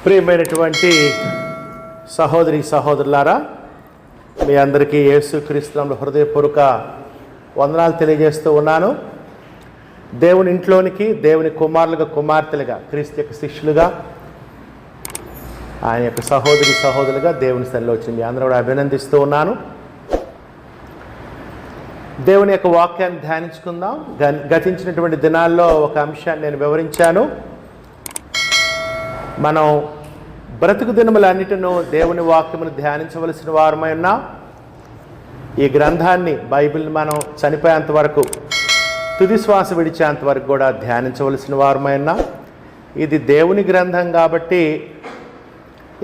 ప్రియమైనటువంటి సహోదరి సహోదరులారా, మీ అందరికీ యేసుక్రీస్తునామములో హృదయపూర్వక వందనాలు తెలియజేస్తూ ఉన్నాను. దేవుని ఇంట్లోనికి, దేవుని కుమారులుగా కుమార్తెలుగా, క్రీస్తు యొక్క శిష్యులుగా, ఆయన యొక్క సహోదరి సహోదరులుగా దేవుని సన్నిధిలో వచ్చి మీ అందరూ కూడా అభినందిస్తూ ఉన్నాను. దేవుని యొక్క వాక్యాన్ని ధ్యానించుకుందాం. గతించినటువంటి దినాల్లో ఒక అంశాన్ని నేను వివరించాను. మనం బ్రతుకు దినములన్నిటినూ దేవుని వాక్యమును ధ్యానించవలసిన వారమై ఉన్నాం. ఈ గ్రంథాన్ని, బైబిల్ని మనం చనిపోయేంత వరకు, తుది శ్వాస విడిచేంత వరకు కూడా ధ్యానించవలసిన వారమై ఉన్నాం. ఇది దేవుని గ్రంథం కాబట్టి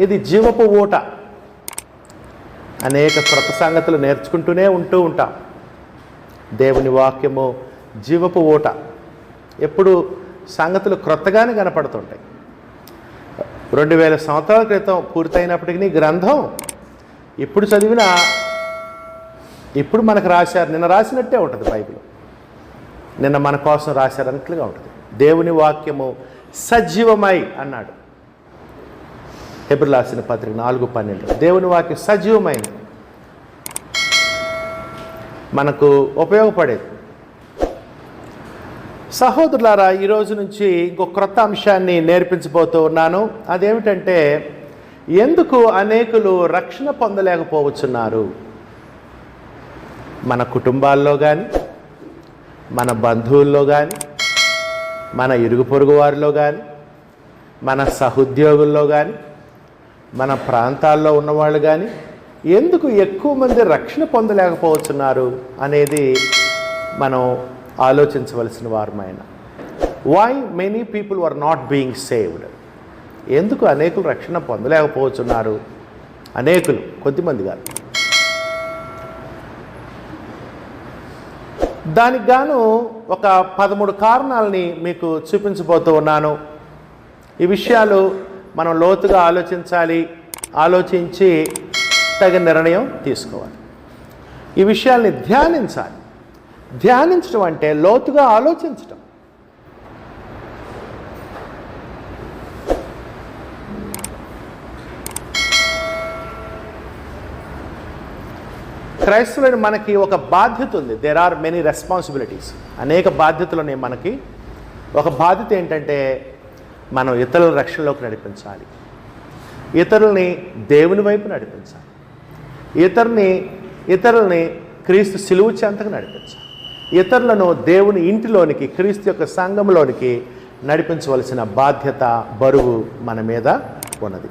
ఇది జీవపు ఊట. అనేక క్రొత్త సంగతులు నేర్చుకుంటూనే ఉంటాం. దేవుని వాక్యము జీవపు ఊట. ఎప్పుడు సంగతులు క్రొత్తగానే కనపడుతుంటాయి. 2000 సంవత్సరాల క్రితం పూర్తయినప్పటికీ గ్రంథం ఇప్పుడు చదివినా ఇప్పుడు మనకు రాశారు, నిన్న రాసినట్టే ఉంటుంది. బైబిల్ నిన్న మన కోసం రాశారన్నట్లుగా ఉంటుంది. దేవుని వాక్యము సజీవమై అన్నాడు హెబ్రీయులకు రాసిన పత్రిక 4:12. దేవుని వాక్యం సజీవమైంది, మనకు ఉపయోగపడేది. సహోదరులారా, ఈరోజు నుంచి ఇంకొక క్రొత్త అంశాన్ని నేర్పించబోతూ ఉన్నాను. అదేమిటంటే, ఎందుకు అనేకులు రక్షణ పొందలేకపోవచ్చున్నారు? మన కుటుంబాల్లో కానీ, మన బంధువుల్లో కానీ, మన ఇరుగు పొరుగు వారిలో కానీ, మన సహోద్యోగుల్లో కానీ, మన ప్రాంతాల్లో ఉన్నవాళ్ళు కానీ ఎందుకు ఎక్కువ మంది రక్షణ పొందలేకపోతున్నారు అనేది మనం ఆలోచించవలసిన వారమైన. Why many people are not being saved? ఎందుకు అనేకులు రక్షణ పొందలేకపోతున్నారు? అనేకులు, కొద్దిమంది కాదు. దానికి గాను ఒక 13 కారణాలని మీకు చూపించబోతూ ఉన్నాను. ఈ విషయాలు మనం లోతుగా ఆలోచించాలి, ఆలోచించి తగిన నిర్ణయం తీసుకోవాలి. ఈ విషయాల్ని ధ్యానించాలి. ధ్యానించడం అంటే లోతుగా ఆలోచించటం. క్రైస్తవులైన మనకి ఒక బాధ్యత ఉంది. There are many responsibilities. అనేక బాధ్యతలు ఉన్నాయి మనకి. ఒక బాధ్యత ఏంటంటే, మనం ఇతరుల రక్షణలోకి నడిపించాలి, ఇతరుల్ని దేవుని వైపు నడిపించాలి, ఇతరుల్ని క్రీస్తు సిలువ చెంతకు నడిపించాలి, ఇతరులను దేవుని ఇంటిలోనికి, క్రీస్తు యొక్క సంఘంలోనికి నడిపించవలసిన బాధ్యత, బరువు మన మీద ఉన్నది.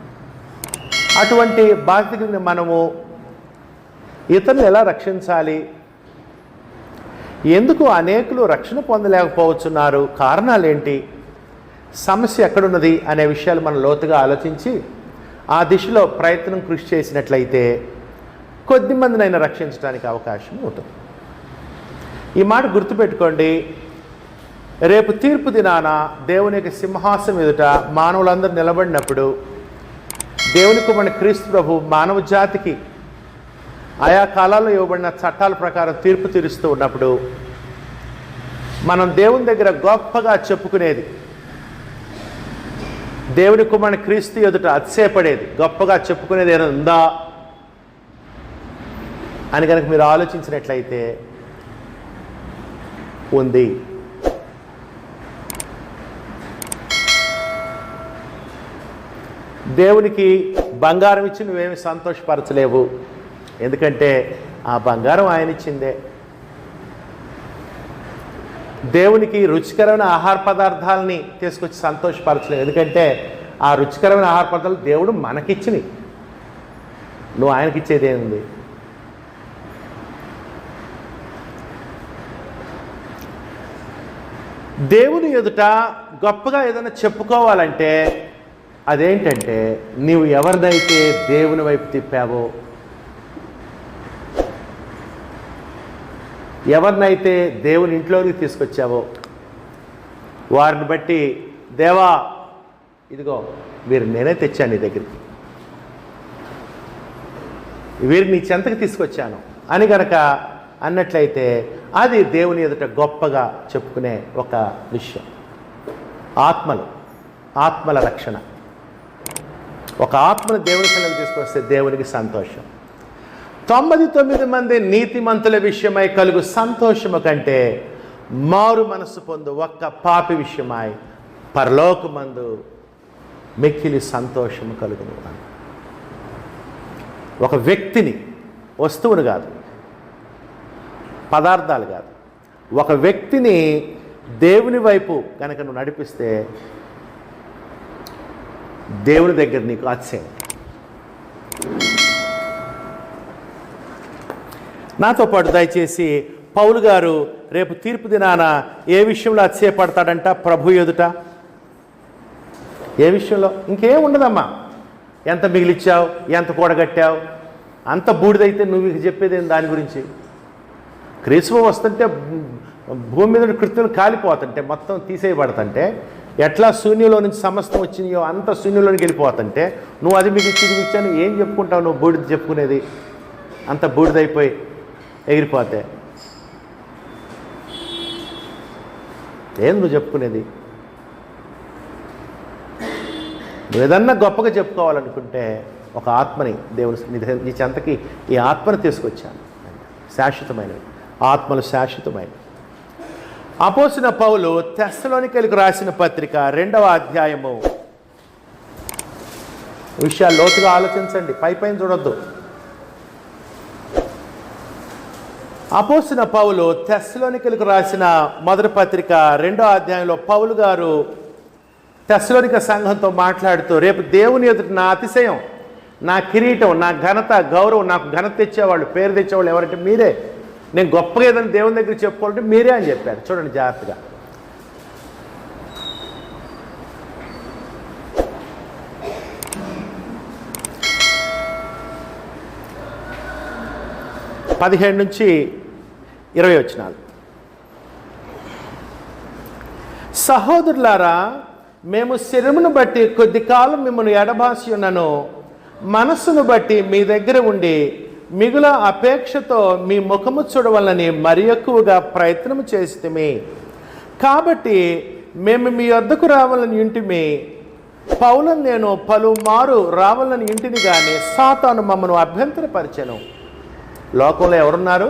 అటువంటి బాధ్యతని మనము ఇతరులను ఎలా రక్షించాలి? ఎందుకు అనేకులు రక్షణ పొందలేకపోతున్నారు? కారణాలు ఏంటి? సమస్య ఎక్కడున్నది అనే విషయాలు మనం లోతుగా ఆలోచించి ఆ దిశలో ప్రయత్నం, కృషి చేసినట్లయితే కొద్ది మందినైనా రక్షించడానికి అవకాశం ఉంటుంది. ఈ మాట గుర్తుపెట్టుకోండి. రేపు తీర్పు దినాన దేవుని యొక్క సింహాసనం ఎదుట మానవులందరూ నిలబడినప్పుడు, దేవుని కుమారుడు క్రీస్తు ప్రభు మానవ జాతికి ఆయా కాలాల్లో ఇవ్వబడిన చట్టాల ప్రకారం తీర్పు తీరుస్తూ ఉన్నప్పుడు, మనం దేవుని దగ్గర గొప్పగా చెప్పుకునేది, దేవుని కుమారుడు క్రీస్తు ఎదుట అతిశయపడేది, గొప్పగా చెప్పుకునేది ఏమైనా ఉందా అని కనుక మీరు ఆలోచించినట్లయితే ఉంది. దేవునికి బంగారం ఇచ్చి నువ్వేమి సంతోషపరచలేవు, ఎందుకంటే ఆ బంగారం ఆయన ఇచ్చిందే. దేవునికి రుచికరమైన ఆహార పదార్థాలని తీసుకొచ్చి సంతోషపరచలేవు, ఎందుకంటే ఆ రుచికరమైన ఆహార పదార్థాలు దేవుడు మనకిచ్చినవి. నువ్వు ఆయనకిచ్చేది ఏముంది? దేవుని ఎదుట గొప్పగా ఏదైనా చెప్పుకోవాలంటే అదేంటంటే, నీవు ఎవరినైతే దేవుని వైపు తిప్పావో, ఎవరినైతే దేవుని ఇంట్లోకి తీసుకొచ్చావో వారిని బట్టి, దేవా ఇదిగో వీరు నేనే తెచ్చాను నీ దగ్గరికి, వీరిని నీ చెంతకు తీసుకొచ్చాను అని గనక అన్నట్లయితే అది దేవుని ఎదుట గొప్పగా చెప్పుకునే ఒక విషయం. ఆత్మల రక్షణ. ఒక ఆత్మను దేవుని సన్నిధికి తీసుకొస్తే దేవునికి సంతోషం. 99 మంది నీతిమంతుల విషయమై కలుగు సంతోషము కంటే మారు మనస్సు పొందు ఒక్క పాపి విషయమై పరలోకమందు మిక్కిలి సంతోషము కలుగును అని. ఒక వ్యక్తిని, వస్తువును కాదు, పదార్థాలు కాదు, ఒక వ్యక్తిని దేవుని వైపు కనుక నువ్వు నడిపిస్తే దేవుని దగ్గర నీకు అతిశయం. నాతో పాటు దయచేసి పౌలు గారు రేపు తీర్పు దినాన ఏ విషయంలో అతిశయపడతాడంట? ప్రభు ఎదుట. ఏ విషయంలో? ఇంకేం ఉండదమ్మా. ఎంత మిగిలిచ్చావు, ఎంత కూడగట్టావు, అంత బూడిదైతే నువ్వు చెప్పేది దాని గురించి. క్రీస్తు వస్తుంటే భూమి మీద కృత్యులు కాలిపోతుంటే, మొత్తం తీసేయబడుతుంటే, ఎట్లా శూన్యంలో నుంచి సమస్తం వచ్చినాయో అంత శూన్యంలోనికి వెళ్ళిపోతుంటే నువ్వు అది మీకు ఇచ్చి ఇది ఇచ్చాను ఏం చెప్పుకుంటావు? నువ్వు బూడిద చెప్పుకునేది అంత బూడిదైపోయి ఎగిరిపోతే ఏం నువ్వు చెప్పుకునేది? నువ్వు ఏదన్నా గొప్పగా చెప్పుకోవాలనుకుంటే ఒక ఆత్మని దేవుని నీ చెంతకి ఈ ఆత్మను తీసుకొచ్చాను. శాశ్వతమైనవి ఆత్మలు, శాశ్వతమైనవి. అపోస్తలుడైన పౌలు తెస్సలోనికీయులకు రాసిన పత్రిక 2వ అధ్యాయము. విషయాలు లోతుగా ఆలోచించండి, పైన చూడొద్దు. అపోస్తలుడైన పౌలు తెస్సలోనికీయులకు రాసిన మొదటి పత్రిక 2వ అధ్యాయంలో పౌలు గారు తెస్సలోనిక సంఘంతో మాట్లాడుతూ, రేపు దేవుని ఎదుట నా అతిశయం, నా కిరీటం, నా ఘనత, గౌరవం, నాకు ఘనత తెచ్చేవాళ్ళు, పేరు తెచ్చేవాళ్ళు ఎవరంటే మీరే. నేను గొప్పగా ఏదైనా దేవుని దగ్గర చెప్పుకోవాలంటే మీరే అని చెప్పారు. చూడండి జాగ్రత్తగా. పదిహేడు నుంచి 20 వచనాలు. సహోదరులారా, మేము శరీరమును బట్టి కొద్ది కాలం మిమ్మల్ని ఎడబాసి ఉన్నను, మనస్సును బట్టి మీ దగ్గర ఉండి మిగుల అపేక్షతో మీ ముఖము చూడవలని మరి ఎక్కువగా ప్రయత్నం చేస్తమే. కాబట్టి మేము మీ వద్దకు రావాలని ఇంటిమి. పౌలను నేను పలుమారు రావాలని ఇంటిని కానీ సాతాను మమ్మను అభ్యంతరపరిచెను. లోకంలో ఎవరున్నారు?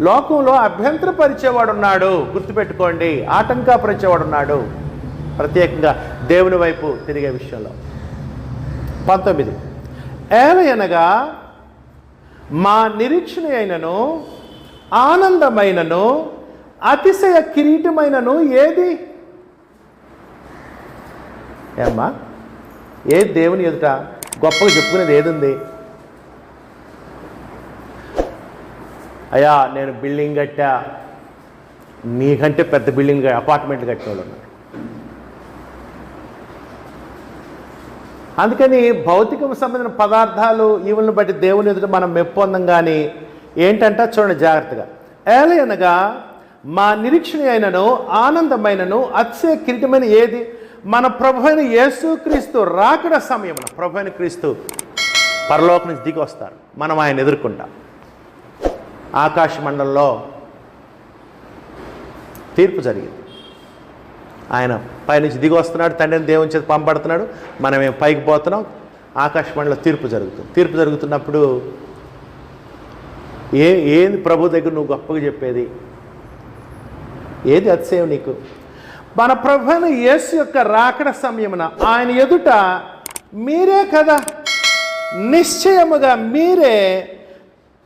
లోకంలో అభ్యంతరపరిచేవాడు ఉన్నాడు. గుర్తుపెట్టుకోండి, ఆటంకపరిచేవాడు ఉన్నాడు, ప్రత్యేకంగా దేవుని వైపు తిరిగే విషయంలో. 19 ఏలయనగా మా నిరీక్షణ అయినను ఆనందమైనను అతిశయ కిరీటమైనను ఏది? ఏమ్మా, ఏది దేవుని ఎదుట గొప్పగా చెప్పుకునేది ఏది ఉంది? అయ్యా నేను బిల్డింగ్ కట్టా, నీకంటే పెద్ద బిల్డింగ్ అపార్ట్మెంట్లు కట్టిన వాళ్ళు ఉన్నారు. అందుకని భౌతిక సంబంధించిన పదార్థాలు ఈవులను బట్టి దేవుని ఎదుట మనం మెప్పొందం. కానీ ఏంటంటే చూడండి జాగ్రత్తగా, ఏలయనగా మా నిరీక్షణ అయినను ఆనందమైనను అతిశయ కిరీటమైన ఏది? మన ప్రభు అయిన యేసుక్రీస్తు రాకడ సమయమున ప్రభు అయిన క్రీస్తు పరలోకం నుంచి దిగి వస్తారు, మనం ఆయన ఎదుర్కొంటాం. ఆకాశ మండలంలో తీర్పు జరిగింది. ఆయన పైనుంచి దిగి వస్తున్నాడు, తండ్రిని దేవుని చేత పంపడుతున్నాడు, మనమేం పైకి పోతున్నాం. ఆకాశవాణిలో తీర్పు జరుగుతుంది. తీర్పు జరుగుతున్నప్పుడు ఏది ప్రభు దగ్గర నువ్వు గొప్పగా చెప్పేది? ఏది అతిశయం నీకు? మన ప్రభు అయిన యేసు యొక్క రాకడ సమయమున ఆయన ఎదుట మీరే కదా, నిశ్చయముగా మీరే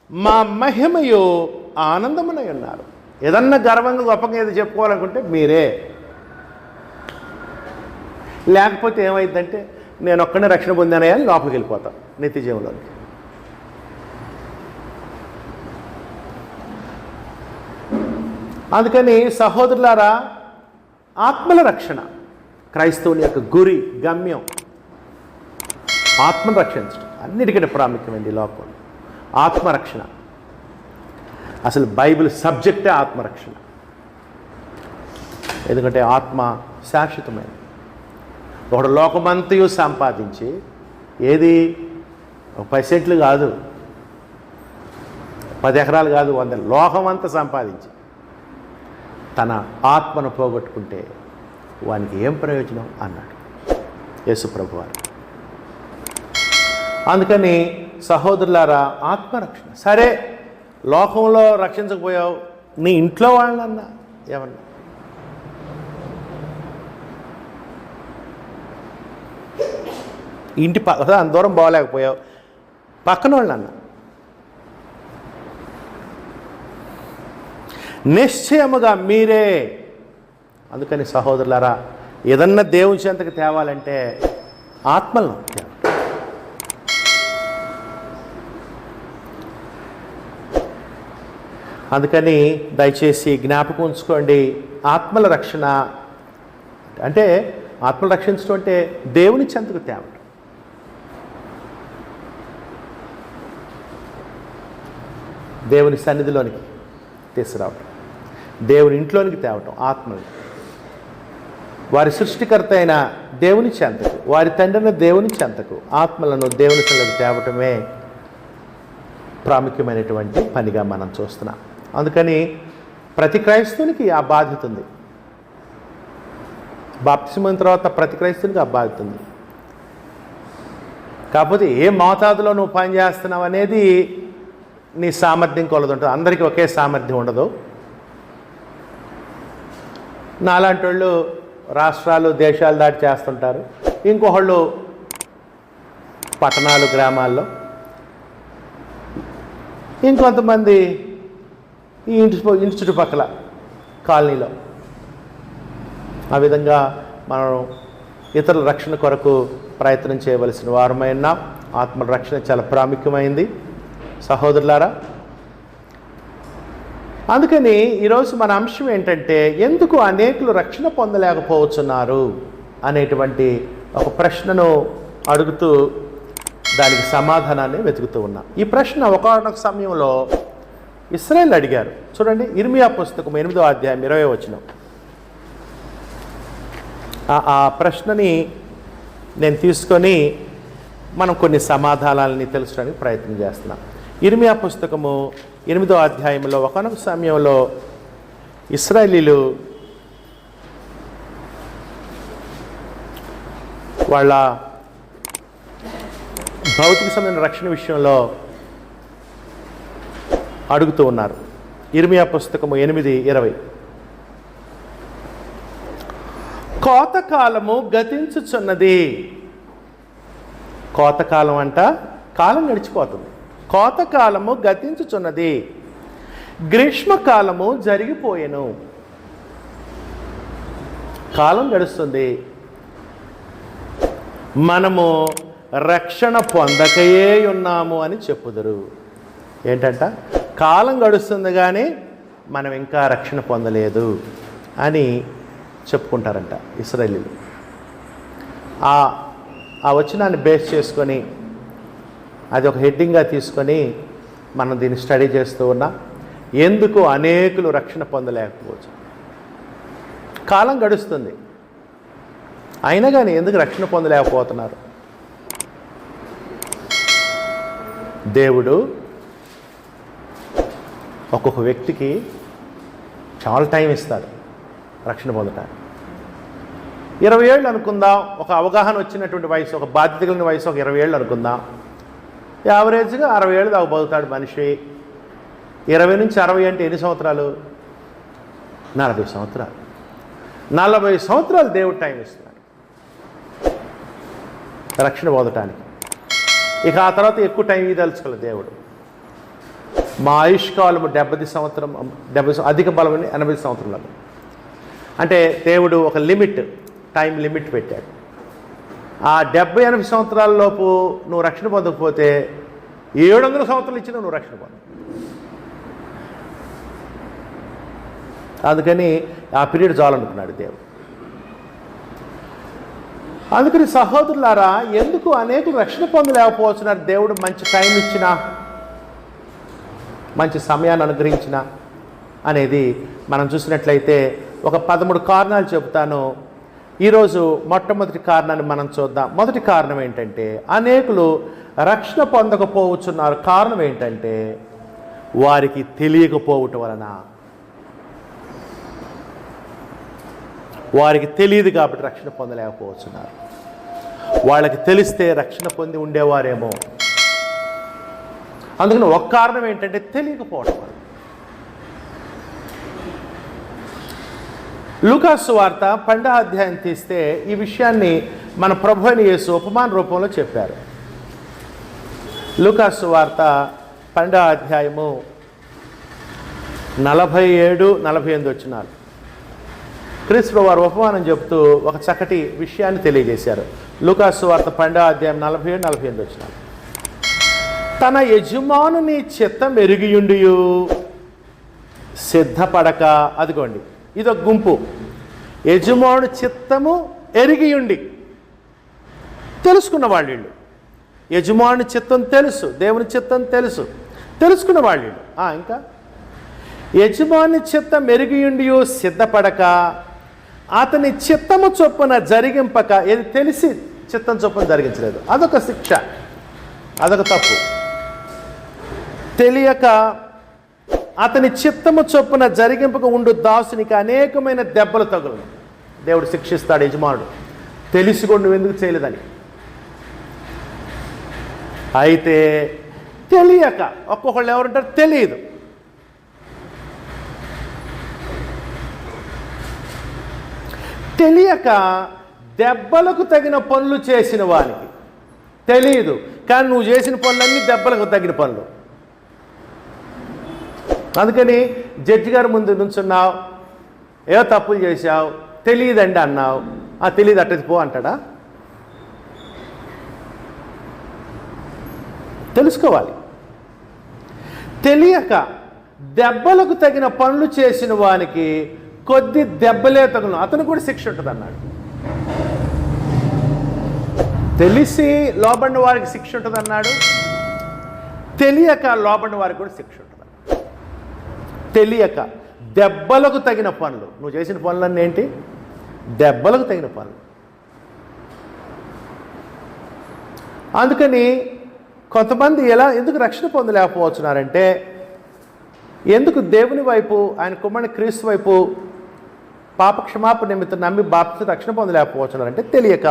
మా మహిమయు ఆనందమునై ఉన్నారు. ఏదన్నా గర్వంగా గొప్పగా ఏదో చెప్పుకోవాలనుకుంటే మీరే. లేకపోతే ఏమైందంటే నేను ఒక్కడే రక్షణ పొందానయ్యా అని లోపలికి వెళ్ళిపోతాం నిత్య జీవంలోకి. అందుకని సహోదరులారా, ఆత్మల రక్షణ క్రైస్తవుని యొక్క గురి, గమ్యం. ఆత్మను రక్షించడం అన్నిటికంటే ప్రాముఖ్యమైనది లోపల ఆత్మరక్షణ. అసలు బైబిల్ సబ్జెక్టే ఆత్మరక్షణ. ఎందుకంటే ఆత్మ శాశ్వతమైనది. ఒకడు లోకమంతయు సంపాదించి ఏది 10 సెంట్లు కాదు, 10 ఎకరాలు కాదు, 100 లోకమంతా సంపాదించి తన ఆత్మను పోగొట్టుకుంటే వానికి ఏం ప్రయోజనం అన్నాడు యేసు ప్రభువారు. అందుకని సహోదరులారా, ఆత్మరక్షణ సరే, లోకంలో రక్షించకపోయావు, నీ ఇంట్లో వాళ్ళన్నా ఏమన్నా, ఇంటి అంత దూరం పోలేకపోయావు, పక్కన వాళ్ళన్నా నిశ్చయముగా మీరే. అందుకని సహోదరులారా, ఏదన్నా దేవుని చెంతకు తేవాలంటే ఆత్మలను తేవాలి. అందుకని దయచేసి జ్ఞాపకం ఉంచుకోండి, ఆత్మల రక్షణ అంటే, ఆత్మలు రక్షించడం అంటే దేవుని చెంతకు తేవటం. దేవుని సన్నిధిలోనికి తీసుకురావటం, దేవుని ఇంట్లోనికి తేవటం. ఆత్మలు వారి సృష్టికర్త అయిన దేవుని చెంతకు, వారి తండ్రిన దేవుని చెంతకు ఆత్మలను దేవుని సన్నిధికి తేవటమే ప్రాముఖ్యమైనటువంటి పనిగా మనం చూస్తున్నాం. అందుకని ప్రతి క్రైస్తవునికి ఆ బాధ్యత ఉంది. బాప్తిస్మం తర్వాత ప్రతి క్రైస్తవునికి ఆ బాధ్యత ఉంది. కాకపోతే ఏ మోతాదులో నువ్వు పని చేస్తున్నావు అనేది నీ సామర్థ్యం కొలదుంటుంది. అందరికీ ఒకే సామర్థ్యం ఉండదు. నాలాంటి వాళ్ళు రాష్ట్రాలు దేశాలు దాటి చేస్తుంటారు, ఇంకొకళ్ళు పట్టణాలు గ్రామాల్లో, ఇంకొంతమంది ఈ ఇంటి చుట్టుపక్కల కాలనీలో. ఆ విధంగా మనం ఇతరుల రక్షణ కొరకు ప్రయత్నం చేయవలసిన వారమైనా ఆత్మల రక్షణ చాలా ప్రాముఖ్యమైంది సహోదరులారా. అందుకని ఈరోజు మన అంశం ఏంటంటే, ఎందుకు అనేకులు రక్షణ పొందలేకపోతున్నారు అనేటువంటి ఒక ప్రశ్నను అడుగుతూ దానికి సమాధానాన్ని వెతుకుతూ ఉన్నాం. ఈ ప్రశ్న ఒకనొక సమయంలో ఇశ్రాయేలు అడిగారు. చూడండి, ఇర్మియా పుస్తకం 8వ అధ్యాయం 20వ వచనం. ఆ ప్రశ్నని నేను తీసుకొని మనం కొన్ని సమాధానాలని తెలుసుకోవడానికి ప్రయత్నం చేస్తున్నాం. ఇర్మియా పుస్తకము 8వ అధ్యాయంలో ఒకనొక సమయంలో ఇశ్రాయేలీలు వాళ్ళ భౌతిక సంబంధించిన రక్షణ విషయంలో అడుగుతూ ఉన్నారు. ఇర్మియా పుస్తకము 8:20. కోతకాలము గతించుచున్నది. కోతకాలం అంట, కాలం గడిచిపోతుంది. కోతకాలము గతించుచున్నది, గ్రీష్మకాలము జరిగిపోయెను. కాలం గడుస్తుంది, మనము రక్షణ పొందకయే ఉన్నాము అని చెప్పుదురు. ఏంటంట, కాలం గడుస్తుంది కానీ మనం ఇంకా రక్షణ పొందలేదు అని చెప్పుకుంటారంట ఇశ్రాయేలీలు. ఆ వచనాన్ని బేస్ చేసుకొని, అది ఒక హెడ్డింగ్గా తీసుకొని మనం దీన్ని స్టడీ చేస్తూ ఉన్నాం. ఎందుకు అనేకులు రక్షణ పొందలేకపోవచ్చు? కాలం గడుస్తుంది, అయినా కానీ ఎందుకు రక్షణ పొందలేకపోతున్నారు? దేవుడు ఒక్కొక్క వ్యక్తికి చాలా టైం ఇస్తాడు రక్షణ పొందటానికి. 20 ఏళ్ళు అనుకుందాం, ఒక అవగాహన వచ్చినటువంటి వయసు, ఒక బాధ్యత కలిగిన వయసు ఒక 20 ఏళ్ళు అనుకుందాం. యావరేజ్గా 60 ఏళ్ళు దాకా బతుకుతాడు మనిషి. 20 నుంచి 60 అంటే ఎన్ని సంవత్సరాలు? 40 సంవత్సరాలు. 40 సంవత్సరాలు దేవుడు టైం ఇస్తున్నాడు రక్షణ పొందటానికి. ఇక ఆ తర్వాత ఎక్కువ టైం ఇదలుచుకోలేదు దేవుడు. మా ఆయుష్కాలము 70 సంవత్సరం, 70 అధిక బలం 80 సంవత్సరాలు. అంటే దేవుడు ఒక లిమిట్, టైం లిమిట్ పెట్టాడు. ఆ 70-80 సంవత్సరాల లోపు నువ్వు రక్షణ పొందకపోతే 700 సంవత్సరాలు ఇచ్చినా నువ్వు రక్షణ పొంద. అందుకని ఆ పీరియడ్ చాలనుకున్నాడు దేవుడు. అందుకని సహోదరులారా, ఎందుకు అనేకులు రక్షణ పొందలేకపోతున్నారు? దేవుడు మంచి టైం ఇచ్చినా, మంచి సమయాన్ని అనుగ్రహించిన అనేది మనం చూసినట్లయితే ఒక 13 కారణాలు చెబుతాను. ఈరోజు మొట్టమొదటి కారణాన్ని మనం చూద్దాం. మొదటి కారణం ఏంటంటే, అనేకులు రక్షణ పొందకపోవచ్చున్నారు. కారణం ఏంటంటే, వారికి తెలియకపోవటం వలన. వారికి తెలియదు కాబట్టి రక్షణ పొందలేకపోతున్నారు. వాళ్ళకి తెలిస్తే రక్షణ పొంది ఉండేవారేమో. అందుకని ఒక కారణం ఏంటంటే తెలియకపోవడం. లూకాసు వార్త 12వ అధ్యాయం తీస్తే ఈ విషయాన్ని మన ప్రభు అయిన యేసు ఉపమాన రూపంలో చెప్పారు. లూకాసు వార్త 12వ అధ్యాయము 47-48 వచనాలు. క్రీస్తు వారు ఉపమానం చెబుతూ ఒక చక్కటి విషయాన్ని తెలియజేశారు. లూకాసు వార్త 12వ అధ్యాయం 47-48 వచనాలు. తన యజమానుని చిత్తం ఎరిగియుండియు సిద్ధపడక, అదిగోండి ఇదొక గుంపు, యజమాను చిత్తము ఎరిగియుండి తెలుసుకున్న వాళ్ళు వీళ్ళు. యజమాని చిత్తం తెలుసు, దేవుని చిత్తం తెలుసు, తెలుసుకున్న వాళ్ళు వీళ్ళు. ఇంకా యజమాని చిత్తం ఎరిగియుండి సిద్ధపడక, అతని చిత్తము చొప్పున జరిగింపక, ఏది తెలిసి చిత్తం చొప్పున జరిగించలేదు, అదొక శిక్ష, అదొక తప్పు. తెలియక అతని చిత్తము చొప్పున జరిగింపక ఉండు దాసునికి అనేకమైన దెబ్బలు తగులు. దేవుడు శిక్షిస్తాడు యజమానుడు, తెలిసి కూడా నువ్వు ఎందుకు చేయలేదని. అయితే తెలియక, ఒక్కొక్కళ్ళు ఎవరుంటారు తెలియదు. తెలియక దెబ్బలకు తగిన పనులు చేసిన వానికి తెలియదు, కానీ నువ్వు చేసిన పనులన్నీ దెబ్బలకు తగిన పనులు. అందుకని జడ్జి గారి ముందు నుంచున్నావు, ఏవో తప్పులు చేశావు, తెలియదండి అన్నావు, తెలియదు అట్టది పో అంటాడా? తెలుసుకోవాలి. తెలియక దెబ్బలకు తగిన పనులు చేసిన వానికి కొద్ది దెబ్బలే తగును, అతను కూడా శిక్ష ఉంటుంది అన్నాడు. తెలిసి లోబడిన వారికి శిక్ష ఉంటుంది అన్నాడు, తెలియక లోబడిన వారికి కూడా శిక్ష ఉంటుంది. తెలియక దెబ్బలకు తగిన పనులు, నువ్వు చేసిన పనులన్నీ ఏంటి? దెబ్బలకు తగిన పనులు. అందుకని కొంతమంది ఎందుకు రక్షణ పొందలేకపోతున్నారంటే, ఎందుకు దేవుని వైపు, ఆయన కుమారుని క్రీస్తు వైపు పాప క్షమాపణ నిమిత్తం నమ్మి బాప్తిస్మం రక్షణ పొందలేకపోతున్నారంటే తెలియక.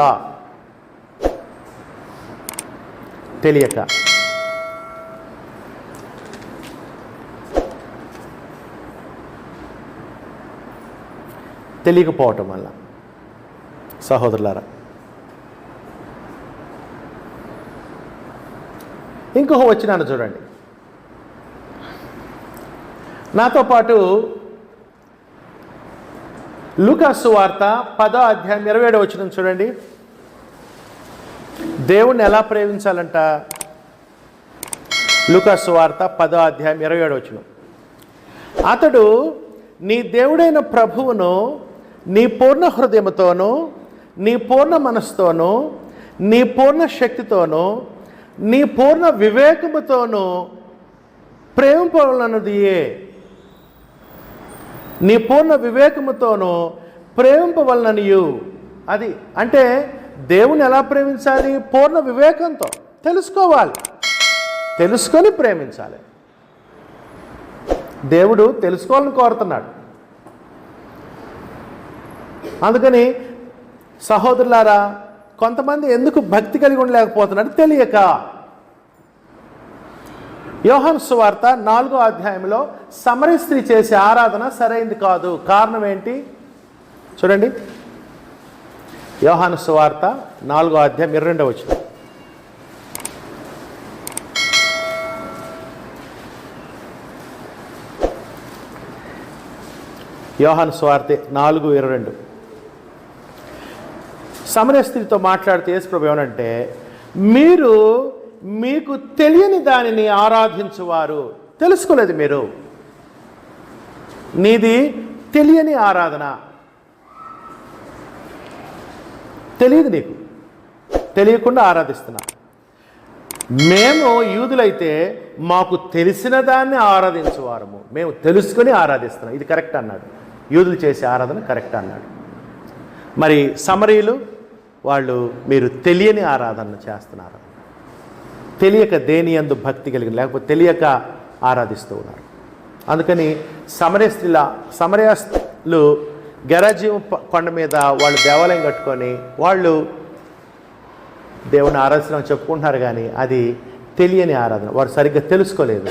తెలియకపోవటం వల్ల. సహోదరులారా, ఇంకొక వచనాన్ని చూడండి. నాతో పాటు లూకాసు వార్త 10వ అధ్యాయం 27వ వచనం చూడండి. దేవుణ్ణి ఎలా ప్రేమించాలంట? లూకాసు వార్త 10వ అధ్యాయం 27వ వచనం. అతడు నీ దేవుడైన ప్రభువును నీ పూర్ణ హృదయముతోనూ, నీ పూర్ణ మనస్సుతోనూ, నీ పూర్ణ శక్తితోనూ, నీ పూర్ణ వివేకముతోనూ ప్రేమింపవలనదియే. నీ పూర్ణ వివేకముతోనూ ప్రేమింపవలననియు. అది అంటే దేవుని ఎలా ప్రేమించాలి? పూర్ణ వివేకంతో తెలుసుకోవాలి, తెలుసుకొని ప్రేమించాలి. దేవుడు తెలుసుకోవాలని కోరుతున్నాడు. అందుకని సహోదరులారా, కొంతమంది ఎందుకు భక్తి కలిగి ఉండలేకపోతున్నారు? తెలియక. యోహాను సువార్త 4వ అధ్యాయంలో సమరయ స్త్రీ చేసే ఆరాధన సరైంది కాదు. కారణం ఏంటి చూడండి. యోహాను సువార్త 4వ అధ్యాయం 22వ వచనం. యోహాను సువార్త 4:22. సమరయ స్త్రీతో మాట్లాడితే యేసు ప్రభు ఏమనంటే, మీరు మీకు తెలియని దానిని ఆరాధించువారు. తెలుసుకోలేదు మీరు, నీది తెలియని ఆరాధన, తెలియదు, నీకు తెలియకుండా ఆరాధిస్తున్నా. మేము యూదులైతే మాకు తెలిసిన దాన్ని ఆరాధించువారము, మేము తెలుసుకొని ఆరాధిస్తున్నాం. ఇది కరెక్ట్ అన్నాడు. యూదులు చేసే ఆరాధన కరెక్ట్ అన్నాడు. మరి సమరీయులు వాళ్ళు మీరు తెలియని ఆరాధన చేస్తున్నారు. తెలియక దేని యందు భక్తి కలిగిన, లేకపోతే తెలియక ఆరాధిస్తూ ఉన్నారు. అందుకని సమరయస్తులు గెరాజీము కొండ మీద వాళ్ళు దేవాలయం కట్టుకొని వాళ్ళు దేవుని ఆరాధన చెప్పుకుంటున్నారు, కానీ అది తెలియని ఆరాధన, వారు సరిగ్గా తెలుసుకోలేదు.